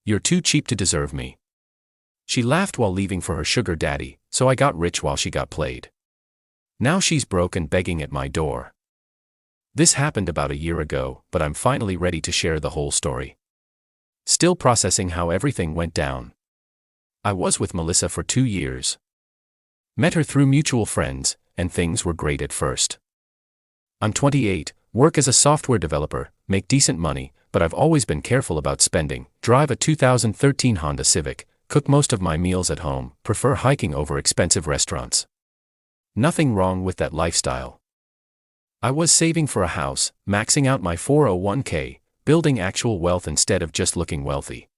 You're too cheap to deserve me. She laughed while leaving for her sugar daddy, so I got rich while she got played. Now she's broke and begging at my door. This happened about a year ago, but I'm finally ready to share the whole story. Still processing how everything went down. I was with Melissa for 2 years. Met her through mutual friends, and things were great at first. I'm 28, work as a software developer, make decent money, but I've always been careful about spending, drive a 2013 Honda Civic, cook most of my meals at home, prefer hiking over expensive restaurants. Nothing wrong with that lifestyle. I was saving for a house, maxing out my 401k, building actual wealth instead of just looking wealthy.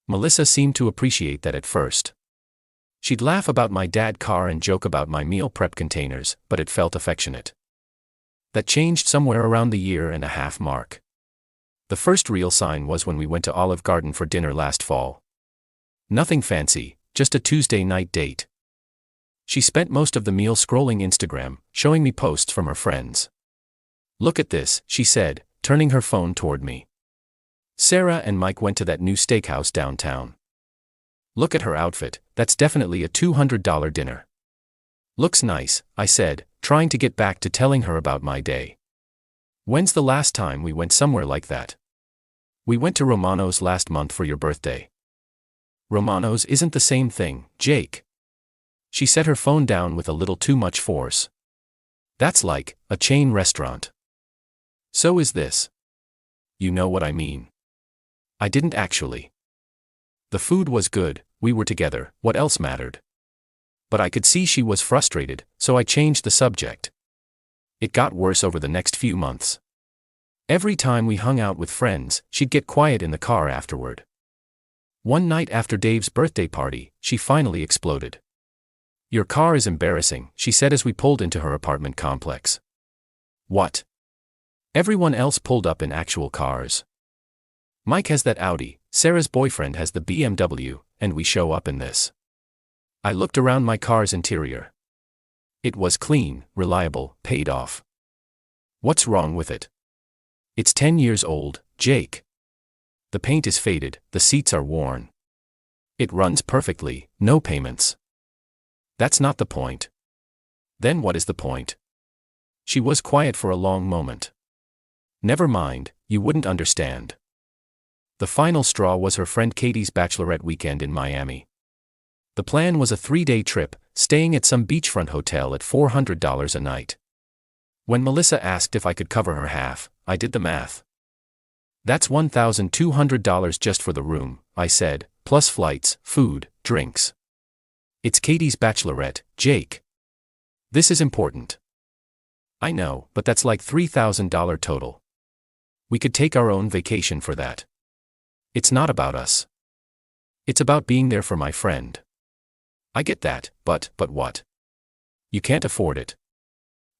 Melissa seemed to appreciate that at first. She'd laugh about my dad car and joke about my meal prep containers, but it felt affectionate. That changed somewhere around the 1.5-year mark. The first real sign was when we went to Olive Garden for dinner last fall. Nothing fancy, just a Tuesday night date. She spent most of the meal scrolling Instagram, showing me posts from her friends. "Look at this," she said, turning her phone toward me. "Sarah and Mike went to that new steakhouse downtown. Look at her outfit, that's definitely a $200 dinner." "Looks nice," I said, trying to get back to telling her about my day. "When's the last time we went somewhere like that?" "We went to Romano's last month for your birthday." "Romano's isn't the same thing, Jake." She set her phone down with a little too much force. "That's like a chain restaurant." "So is this." "You know what I mean." I didn't actually. The food was good, we were together, what else mattered? But I could see she was frustrated, so I changed the subject. It got worse over the next few months. Every time we hung out with friends, she'd get quiet in the car afterward. One night after Dave's birthday party, she finally exploded. "Your car is embarrassing," she said as we pulled into her apartment complex. "What?" Everyone else pulled up in actual cars. Mike has that Audi, Sarah's boyfriend has the BMW, and we show up in this. I looked around my car's interior. It was clean, reliable, paid off. "What's wrong with it?" "It's 10 years old, Jake. The paint is faded, the seats are worn. It runs perfectly, no payments." "That's not the point." "Then what is the point?" She was quiet for a long moment. "Never mind, you wouldn't understand." The final straw was her friend Katie's bachelorette weekend in Miami. The plan was a 3-day trip, staying at some beachfront hotel at $400 a night. When Melissa asked if I could cover her half, I did the math. "That's $1,200 just for the room," I said, "plus flights, food, drinks." "It's Katie's bachelorette, Jake. This is important." "I know, but that's like $3,000 total. We could take our own vacation for that." "It's not about us. It's about being there for my friend." "I get that, but what?" "You can't afford it."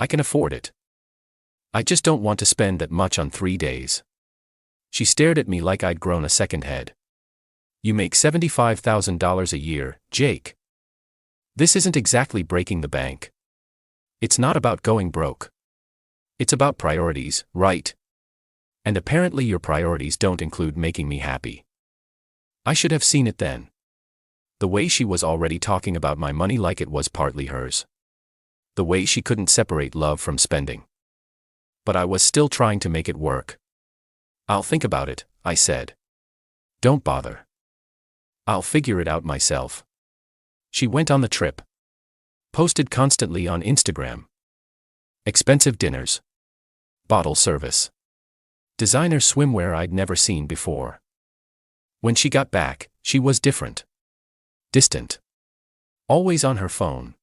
"I can afford it. I just don't want to spend that much on 3 days." She stared at me like I'd grown a second head. "You make $75,000 a year, Jake. This isn't exactly breaking the bank. It's not about going broke. It's about priorities, right? And apparently your priorities don't include making me happy." I should have seen it then. The way she was already talking about my money like it was partly hers. The way she couldn't separate love from spending. But I was still trying to make it work. "I'll think about it," I said. "Don't bother. I'll figure it out myself." She went on the trip. Posted constantly on Instagram. Expensive dinners. Bottle service. Designer swimwear I'd never seen before. When she got back, she was different. Distant. Always on her phone.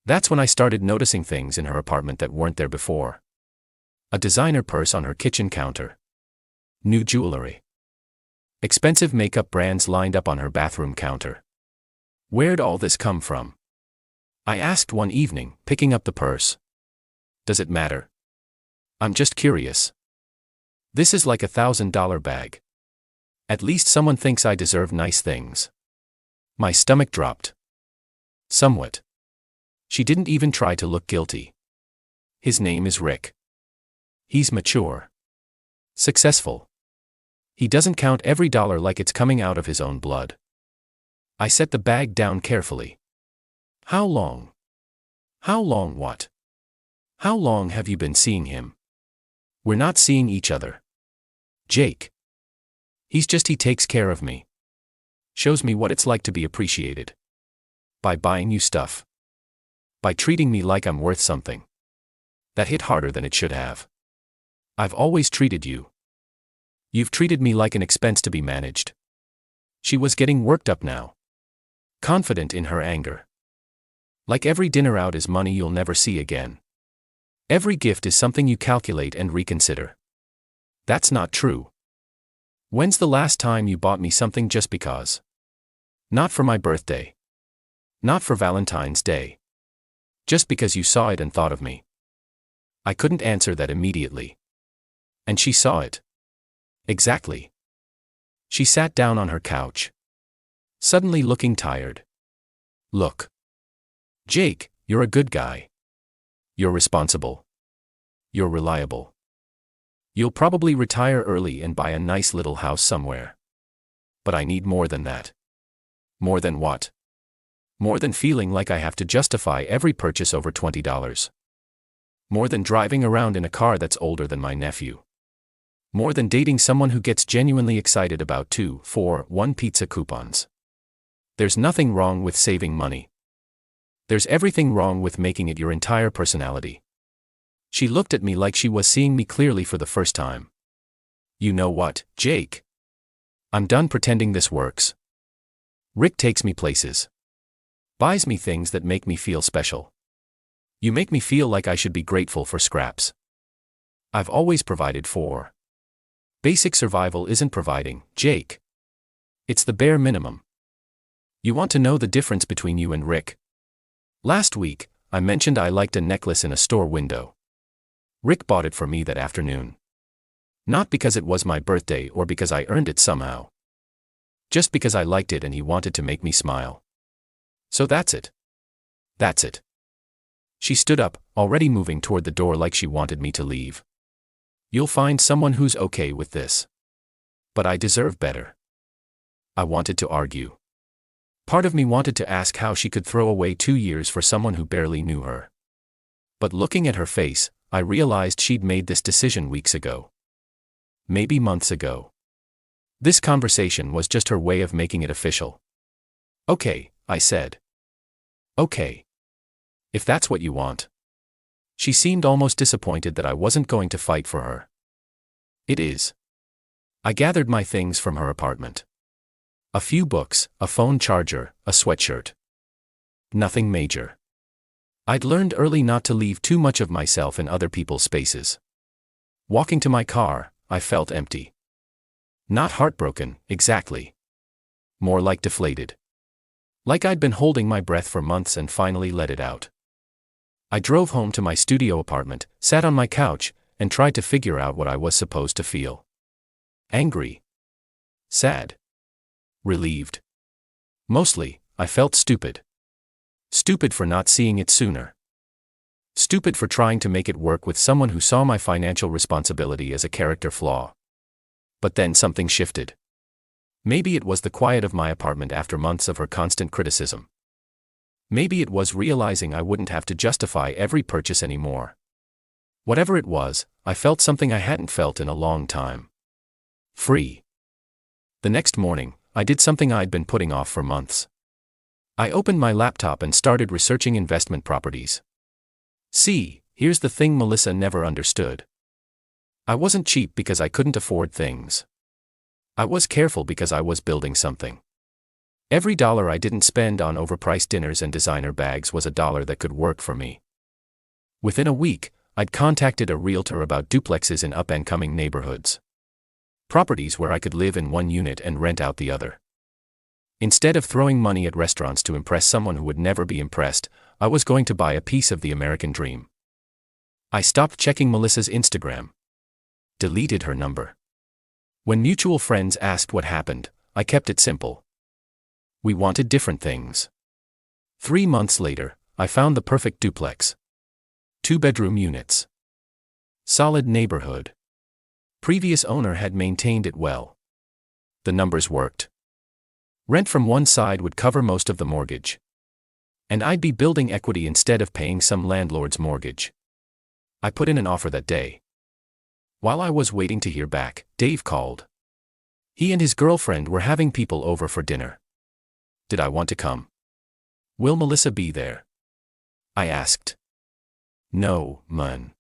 That's when I started noticing things in her apartment that weren't there before. A designer purse on her kitchen counter. New jewelry. Expensive makeup brands lined up on her bathroom counter. Where'd all this come from? I asked one evening, picking up the purse. "Does it matter?" "I'm just curious. This is like $1,000 bag. At least someone thinks I deserve nice things." My stomach dropped. Somewhat. She didn't even try to look guilty. "His name is Rick. He's mature. Successful. He doesn't count every dollar like it's coming out of his own blood. I set the bag down carefully. How long? How long what? How long have you been seeing him? We're not seeing each other. Jake. He takes care of me. Shows me what it's like to be appreciated. By buying you stuff. By treating me like I'm worth something. That hit harder than it should have. I've always treated you. You've treated me like an expense to be managed. She was getting worked up now. Confident in her anger. Like every dinner out is money you'll never see again. Every gift is something you calculate and reconsider. That's not true. When's the last time you bought me something just because? Not for my birthday. Not for Valentine's Day. Just because you saw it and thought of me. I couldn't answer that immediately. And she saw it. Exactly. She sat down on her couch. Suddenly looking tired. Look. Jake, you're a good guy. You're responsible. You're reliable. You'll probably retire early and buy a nice little house somewhere. But I need more than that. More than what? More than feeling like I have to justify every purchase over $20. More than driving around in a car that's older than my nephew. More than dating someone who gets genuinely excited about 2 for $1 pizza coupons. There's nothing wrong with saving money. There's everything wrong with making it your entire personality. She looked at me like she was seeing me clearly for the first time. You know what, Jake? I'm done pretending this works. Rick takes me places. Buys me things that make me feel special. You make me feel like I should be grateful for scraps. I've always provided for. Basic survival isn't providing, Jake. It's the bare minimum. You want to know the difference between you and Rick? Last week, I mentioned I liked a necklace in a store window. Rick bought it for me that afternoon. Not because it was my birthday or because I earned it somehow. Just because I liked it and he wanted to make me smile. So that's it. That's it. She stood up, already moving toward the door like she wanted me to leave. You'll find someone who's okay with this. But I deserve better. I wanted to argue. Part of me wanted to ask how she could throw away 2 years for someone who barely knew her. But looking at her face, I realized she'd made this decision weeks ago. Maybe months ago. This conversation was just her way of making it official. Okay, I said. Okay. If that's what you want. She seemed almost disappointed that I wasn't going to fight for her. It is. I gathered my things from her apartment. A few books, a phone charger, a sweatshirt. Nothing major. I'd learned early not to leave too much of myself in other people's spaces. Walking to my car, I felt empty. Not heartbroken, exactly. More like deflated. Like I'd been holding my breath for months and finally let it out. I drove home to my studio apartment, sat on my couch, and tried to figure out what I was supposed to feel. Angry. Sad. Relieved. Mostly, I felt stupid. Stupid for not seeing it sooner. Stupid for trying to make it work with someone who saw my financial responsibility as a character flaw. But then something shifted. Maybe it was the quiet of my apartment after months of her constant criticism. Maybe it was realizing I wouldn't have to justify every purchase anymore. Whatever it was, I felt something I hadn't felt in a long time. Free. The next morning, I did something I'd been putting off for months. I opened my laptop and started researching investment properties. See, here's the thing Melissa never understood. I wasn't cheap because I couldn't afford things. I was careful because I was building something. Every dollar I didn't spend on overpriced dinners and designer bags was a dollar that could work for me. Within a week, I'd contacted a realtor about duplexes in up-and-coming neighborhoods. Properties where I could live in one unit and rent out the other. Instead of throwing money at restaurants to impress someone who would never be impressed, I was going to buy a piece of the American dream. I stopped checking Melissa's Instagram. Deleted her number. When mutual friends asked what happened, I kept it simple. We wanted different things. 3 months later, I found the perfect duplex. 2-bedroom units. Solid neighborhood. Previous owner had maintained it well. The numbers worked. Rent from one side would cover most of the mortgage. And I'd be building equity instead of paying some landlord's mortgage. I put in an offer that day. While I was waiting to hear back, Dave called. He and his girlfriend were having people over for dinner. Did I want to come? Will Melissa be there? I asked. No, man.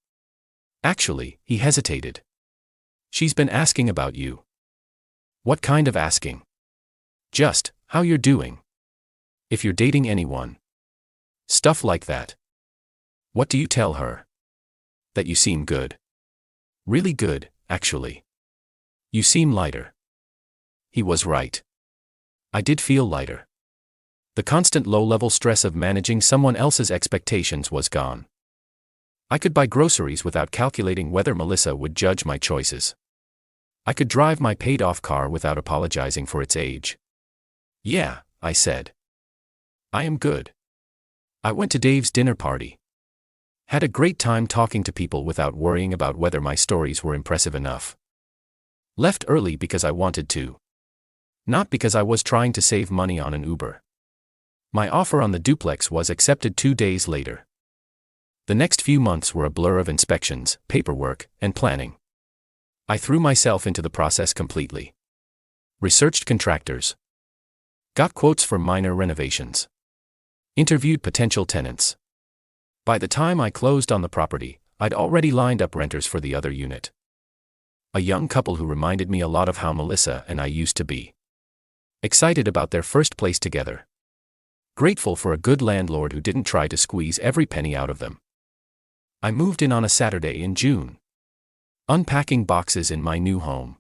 Actually, he hesitated. She's been asking about you. What kind of asking? Just, how you're doing. If you're dating anyone. Stuff like that. What do you tell her? That you seem good. Really good, actually. You seem lighter. He was right. I did feel lighter. The constant low-level stress of managing someone else's expectations was gone. I could buy groceries without calculating whether Melissa would judge my choices. I could drive my paid-off car without apologizing for its age. Yeah, I said. I am good. I went to Dave's dinner party. Had a great time talking to people without worrying about whether my stories were impressive enough. Left early because I wanted to. Not because I was trying to save money on an Uber. My offer on the duplex was accepted 2 days later. The next few months were a blur of inspections, paperwork, and planning. I threw myself into the process completely. Researched contractors. Got quotes for minor renovations. Interviewed potential tenants. By the time I closed on the property, I'd already lined up renters for the other unit. A young couple who reminded me a lot of how Melissa and I used to be. Excited about their first place together. Grateful for a good landlord who didn't try to squeeze every penny out of them. I moved in on a Saturday in June. Unpacking boxes in my new home.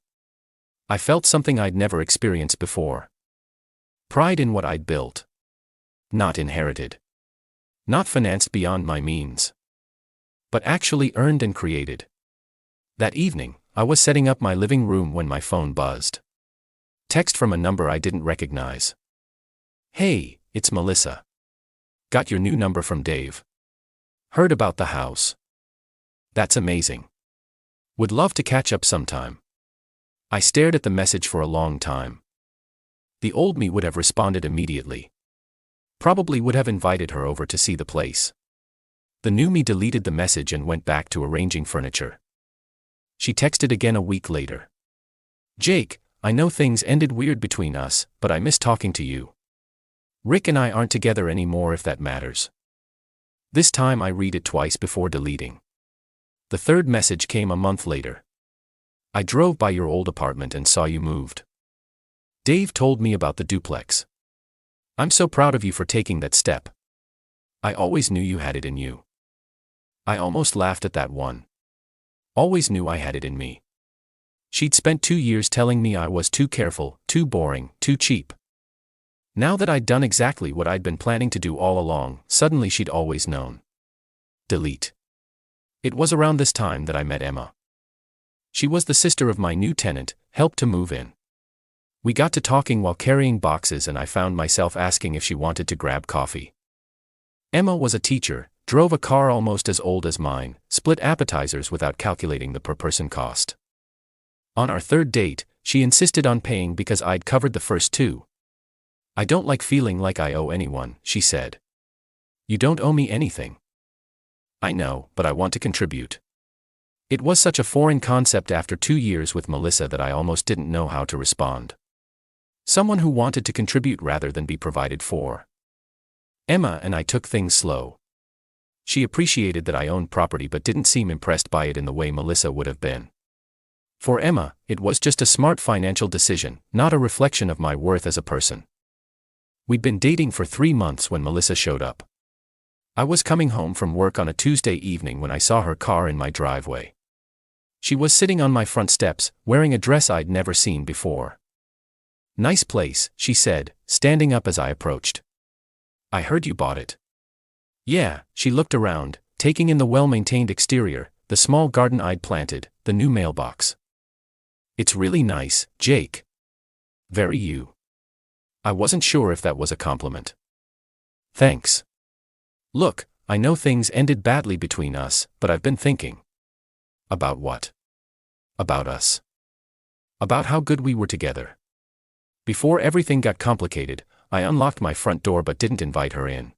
I felt something I'd never experienced before. Pride in what I'd built. Not inherited. Not financed beyond my means. But actually earned and created. That evening, I was setting up my living room when my phone buzzed. Text from a number I didn't recognize. Hey, it's Melissa. Got your new number from Dave. Heard about the house. That's amazing. Would love to catch up sometime. I stared at the message for a long time. The old me would have responded immediately. Probably would have invited her over to see the place. The new me deleted the message and went back to arranging furniture. She texted again a week later. Jake, I know things ended weird between us, but I miss talking to you. Rick and I aren't together anymore if that matters. This time I read it twice before deleting. The third message came a month later. I drove by your old apartment and saw you moved. Dave told me about the duplex. I'm so proud of you for taking that step. I always knew you had it in you. I almost laughed at that one. Always knew I had it in me. She'd spent 2 years telling me I was too careful, too boring, too cheap. Now that I'd done exactly what I'd been planning to do all along, suddenly she'd always known. Delete. It was around this time that I met Emma. She was the sister of my new tenant, helped to move in. We got to talking while carrying boxes and I found myself asking if she wanted to grab coffee. Emma was a teacher, drove a car almost as old as mine, split appetizers without calculating the per-person cost. On our third date, she insisted on paying because I'd covered the first 2. I don't like feeling like I owe anyone, she said. You don't owe me anything. I know, but I want to contribute. It was such a foreign concept after 2 years with Melissa that I almost didn't know how to respond. Someone who wanted to contribute rather than be provided for. Emma and I took things slow. She appreciated that I owned property but didn't seem impressed by it in the way Melissa would have been. For Emma, it was just a smart financial decision, not a reflection of my worth as a person. We'd been dating for 3 months when Melissa showed up. I was coming home from work on a Tuesday evening when I saw her car in my driveway. She was sitting on my front steps, wearing a dress I'd never seen before. Nice place, she said, standing up as I approached. I heard you bought it. Yeah, she looked around, taking in the well-maintained exterior, the small garden I'd planted, the new mailbox. It's really nice, Jake. Very you. I wasn't sure if that was a compliment. Thanks. Look, I know things ended badly between us, but I've been thinking. About what? About us. About how good we were together. Before everything got complicated, I unlocked my front door but didn't invite her in.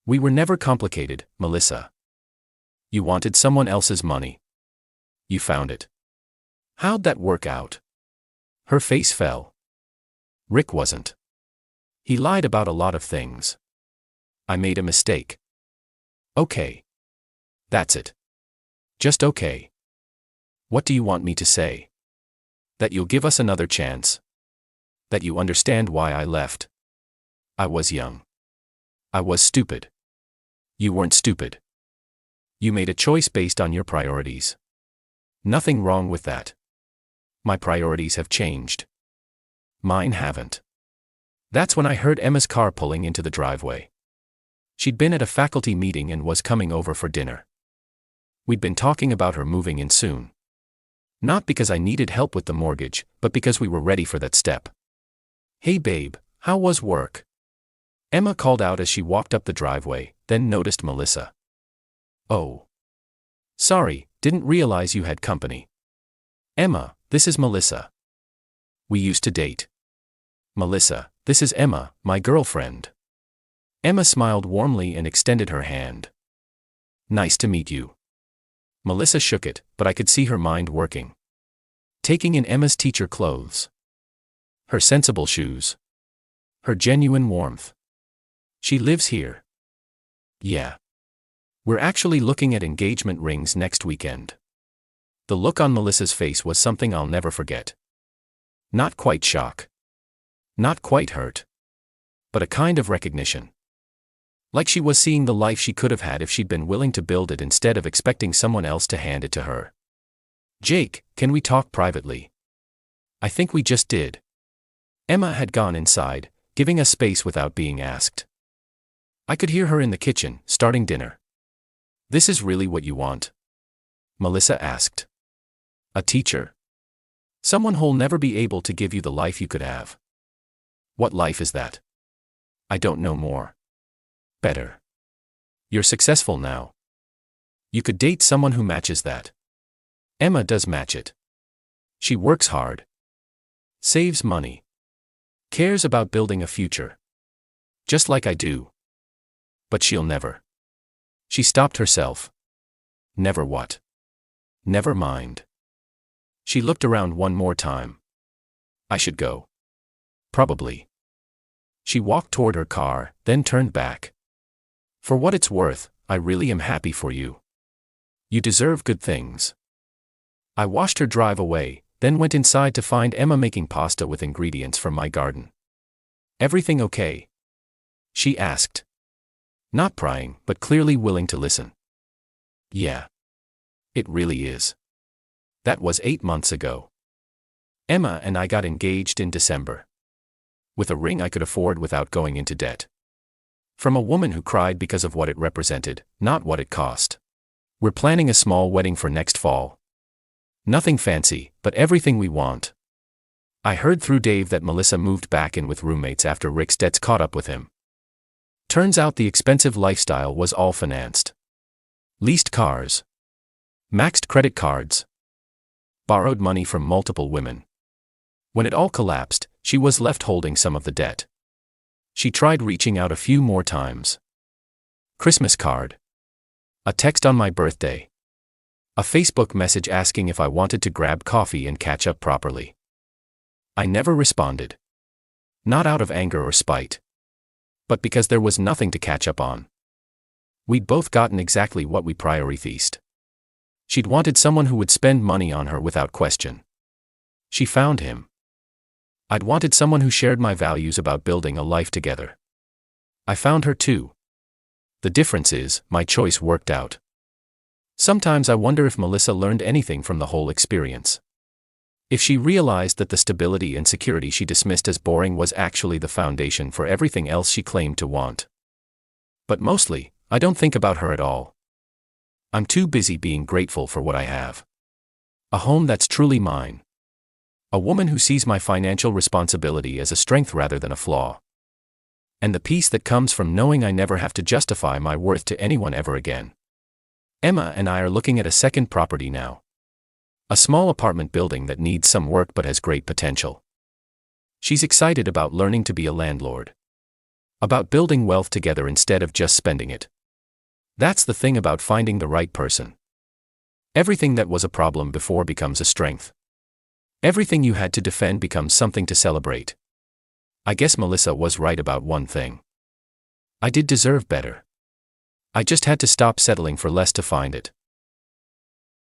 We were never complicated, Melissa. You wanted someone else's money. You found it. How'd that work out? Her face fell. Rick wasn't. He lied about a lot of things. I made a mistake. Okay. That's it. Just okay. What do you want me to say? That you'll give us another chance? That you understand why I left? I was young. I was stupid. You weren't stupid. You made a choice based on your priorities. Nothing wrong with that. My priorities have changed. Mine haven't. That's when I heard Emma's car pulling into the driveway. She'd been at a faculty meeting and was coming over for dinner. We'd been talking about her moving in soon. Not because I needed help with the mortgage, but because we were ready for that step. Hey babe, how was work? Emma called out as she walked up the driveway, then noticed Melissa. Oh. Sorry, didn't realize you had company. Emma, this is Melissa. We used to date. Melissa, this is Emma, my girlfriend. Emma smiled warmly and extended her hand. Nice to meet you. Melissa shook it, but I could see her mind working. Taking in Emma's teacher clothes. Her sensible shoes. Her genuine warmth. She lives here. Yeah. We're actually looking at engagement rings next weekend. The look on Melissa's face was something I'll never forget. Not quite shock. Not quite hurt. But a kind of recognition. Like she was seeing the life she could have had if she'd been willing to build it instead of expecting someone else to hand it to her. Jake, can we talk privately? I think we just did. Emma had gone inside, giving us space without being asked. I could hear her in the kitchen, starting dinner. This is really what you want? Melissa asked. A teacher? Someone who'll never be able to give you the life you could have. What life is that? I don't know more. Better. You're successful now. You could date someone who matches that. Emma does match it. She works hard. Saves money. Cares about building a future. Just like I do. But she'll never. She stopped herself. Never what? Never mind. She looked around one more time. I should go. Probably. She walked toward her car, then turned back. For what it's worth, I really am happy for you. You deserve good things. I watched her drive away, then went inside to find Emma making pasta with ingredients from my garden. Everything okay? She asked. Not prying, but clearly willing to listen. Yeah. It really is. That was 8 months ago. Emma and I got engaged in December. With a ring I could afford without going into debt. From a woman who cried because of what it represented, not what it cost. We're planning a small wedding for next fall. Nothing fancy, but everything we want. I heard through Dave that Melissa moved back in with roommates after Rick's debts caught up with him. Turns out the expensive lifestyle was all financed. Leased cars. Maxed credit cards. Borrowed money from multiple women. When it all collapsed, she was left holding some of the debt. She tried reaching out a few more times. Christmas card. A text on my birthday. A Facebook message asking if I wanted to grab coffee and catch up properly. I never responded. Not out of anger or spite. But because there was nothing to catch up on. We'd both gotten exactly what we prioritized. She'd wanted someone who would spend money on her without question. She found him. I'd wanted someone who shared my values about building a life together. I found her too. The difference is, my choice worked out. Sometimes I wonder if Melissa learned anything from the whole experience. If she realized that the stability and security she dismissed as boring was actually the foundation for everything else she claimed to want. But mostly, I don't think about her at all. I'm too busy being grateful for what I have. A home that's truly mine. A woman who sees my financial responsibility as a strength rather than a flaw. And the peace that comes from knowing I never have to justify my worth to anyone ever again. Emma and I are looking at a second property now. A small apartment building that needs some work but has great potential. She's excited about learning to be a landlord. About building wealth together instead of just spending it. That's the thing about finding the right person. Everything that was a problem before becomes a strength. Everything you had to defend becomes something to celebrate. I guess Melissa was right about one thing. I did deserve better. I just had to stop settling for less to find it.